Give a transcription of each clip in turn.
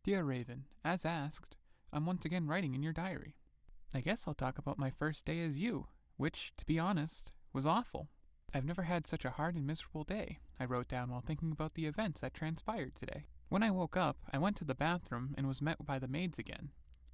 Dear Raven, as asked, I'm once again writing in your diary. I guess I'll talk about my first day as you, which, to be honest, was awful. I've never had such a hard and miserable day, I wrote down while thinking about the events that transpired today. When I woke up, I went to the bathroom and was met by the maids again.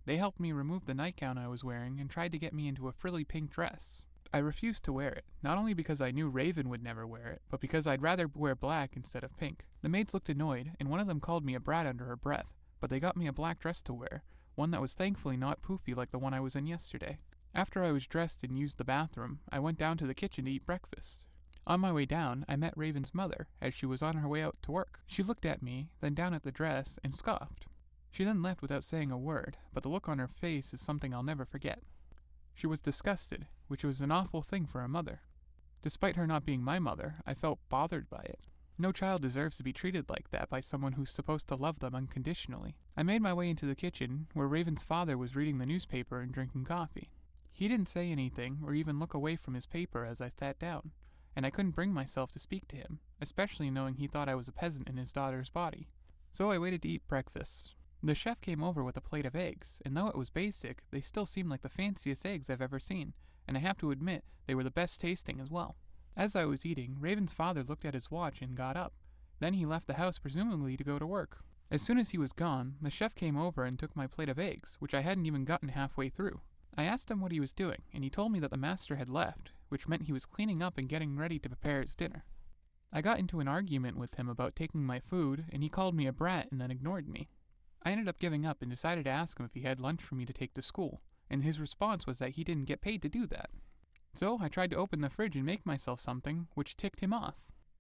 They helped me remove the nightgown I was wearing and tried to get me into a frilly pink dress. I refused to wear it, not only because I knew Raven would never wear it, but because I'd rather wear black instead of pink. The maids looked annoyed, and one of them called me a brat under her breath, but they got me a black dress to wear, one that was thankfully not poofy like the one I was in yesterday. After I was dressed and used the bathroom, I went down to the kitchen to eat breakfast. On my way down, I met Raven's mother, as she was on her way out to work. She looked at me, then down at the dress, and scoffed. She then left without saying a word, but the look on her face is something I'll never forget. She was disgusted, which was an awful thing for a mother. Despite her not being my mother, I felt bothered by it. No child deserves to be treated like that by someone who's supposed to love them unconditionally. I made my way into the kitchen, where Raven's father was reading the newspaper and drinking coffee. He didn't say anything or even look away from his paper as I sat down, and I couldn't bring myself to speak to him, especially knowing he thought I was a peasant in his daughter's body. So I waited to eat breakfast. The chef came over with a plate of eggs, and though it was basic, they still seemed like the fanciest eggs I've ever seen, and I have to admit, they were the best tasting as well. As I was eating, Raven's father looked at his watch and got up. Then he left the house presumably to go to work. As soon as he was gone, the chef came over and took my plate of eggs, which I hadn't even gotten halfway through. I asked him what he was doing, and he told me that the master had left, which meant he was cleaning up and getting ready to prepare his dinner. I got into an argument with him about taking my food, and he called me a brat and then ignored me. I ended up giving up and decided to ask him if he had lunch for me to take to school, and his response was that he didn't get paid to do that. So I tried to open the fridge and make myself something, which ticked him off.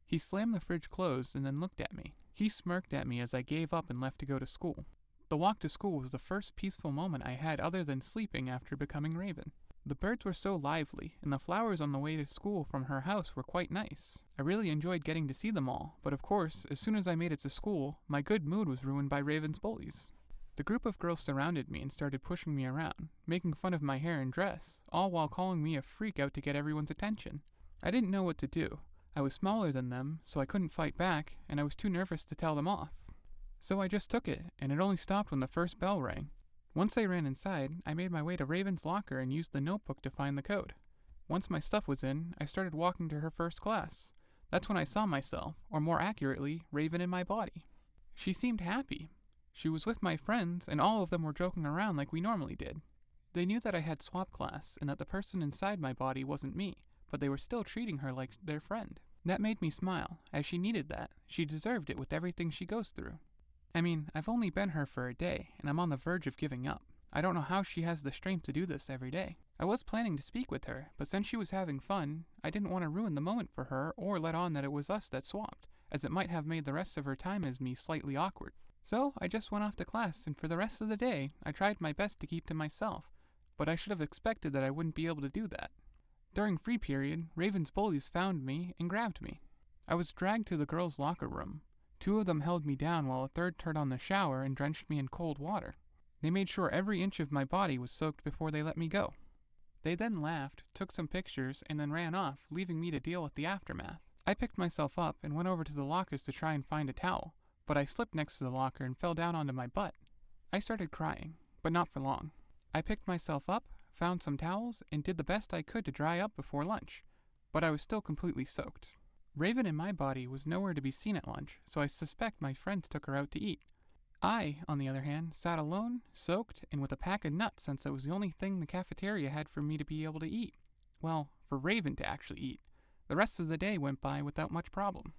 He slammed the fridge closed and then looked at me. He smirked at me as I gave up and left to go to school. The walk to school was the first peaceful moment I had other than sleeping after becoming Raven. The birds were so lively, and the flowers on the way to school from her house were quite nice. I really enjoyed getting to see them all, but of course, as soon as I made it to school, my good mood was ruined by Raven's bullies. The group of girls surrounded me and started pushing me around, making fun of my hair and dress, all while calling me a freak out to get everyone's attention. I didn't know what to do. I was smaller than them, so I couldn't fight back, and I was too nervous to tell them off. So I just took it, and it only stopped when the first bell rang. Once I ran inside, I made my way to Raven's locker and used the notebook to find the code. Once my stuff was in, I started walking to her first class. That's when I saw myself, or more accurately, Raven in my body. She seemed happy. She was with my friends, and all of them were joking around like we normally did. They knew that I had swap class, and that the person inside my body wasn't me, but they were still treating her like their friend. That made me smile, as she needed that. She deserved it with everything she goes through. I mean, I've only been her for a day, and I'm on the verge of giving up. I don't know how she has the strength to do this every day. I was planning to speak with her, but since she was having fun, I didn't want to ruin the moment for her or let on that it was us that swapped, as it might have made the rest of her time as me slightly awkward. So I just went off to class, and for the rest of the day, I tried my best to keep to myself, but I should have expected that I wouldn't be able to do that. During free period, Raven's bullies found me and grabbed me. I was dragged to the girls' locker room. 2 of them held me down while a third turned on the shower and drenched me in cold water. They made sure every inch of my body was soaked before they let me go. They then laughed, took some pictures, and then ran off, leaving me to deal with the aftermath. I picked myself up and went over to the lockers to try and find a towel, but I slipped next to the locker and fell down onto my butt. I started crying, but not for long. I picked myself up, found some towels, and did the best I could to dry up before lunch, but I was still completely soaked. Raven in my body was nowhere to be seen at lunch, so I suspect my friends took her out to eat. I, on the other hand, sat alone, soaked, and with a pack of nuts since it was the only thing the cafeteria had for me to be able to eat. Well, for Raven to actually eat. The rest of the day went by without much problem.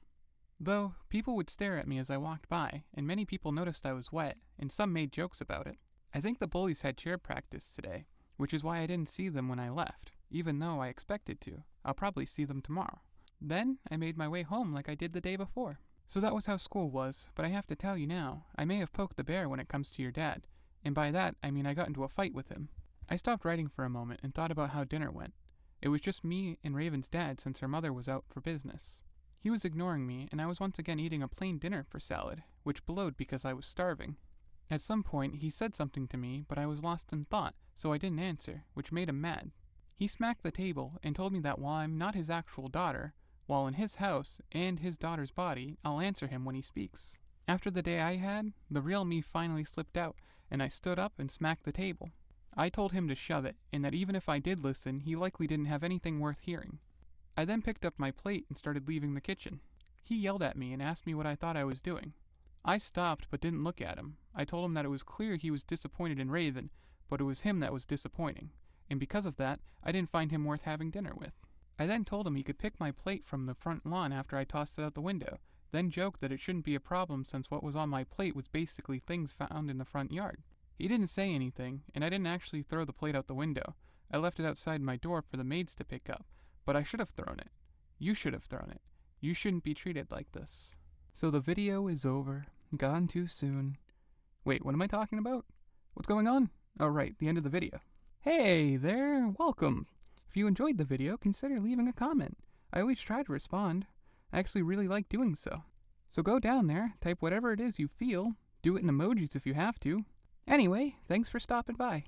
Though, people would stare at me as I walked by, and many people noticed I was wet, and some made jokes about it. I think the bullies had cheer practice today, which is why I didn't see them when I left, even though I expected to. I'll probably see them tomorrow. Then, I made my way home like I did the day before. So that was how school was, but I have to tell you now, I may have poked the bear when it comes to your dad, and by that, I mean I got into a fight with him. I stopped writing for a moment and thought about how dinner went. It was just me and Raven's dad since her mother was out for business. He was ignoring me, and I was once again eating a plain dinner for salad, which blowed because I was starving. At some point, he said something to me, but I was lost in thought, so I didn't answer, which made him mad. He smacked the table and told me that while I'm not his actual daughter, while in his house and his daughter's body, I'll answer him when he speaks. After the day I had, the real me finally slipped out, and I stood up and smacked the table. I told him to shove it, and that even if I did listen, he likely didn't have anything worth hearing. I then picked up my plate and started leaving the kitchen. He yelled at me and asked me what I thought I was doing. I stopped but didn't look at him. I told him that it was clear he was disappointed in Raven, but it was him that was disappointing, and because of that, I didn't find him worth having dinner with. I then told him he could pick my plate from the front lawn after I tossed it out the window, then joked that it shouldn't be a problem since what was on my plate was basically things found in the front yard. He didn't say anything, and I didn't actually throw the plate out the window. I left it outside my door for the maids to pick up, but I should have thrown it. You should have thrown it. You shouldn't be treated like this. So the video is over. Gone too soon. Wait, what am I talking about? What's going on? Oh right, the end of the video. Hey there, welcome. If you enjoyed the video, consider leaving a comment. I always try to respond. I actually really like doing so. So go down there, type whatever it is you feel, do it in emojis if you have to. Anyway, thanks for stopping by.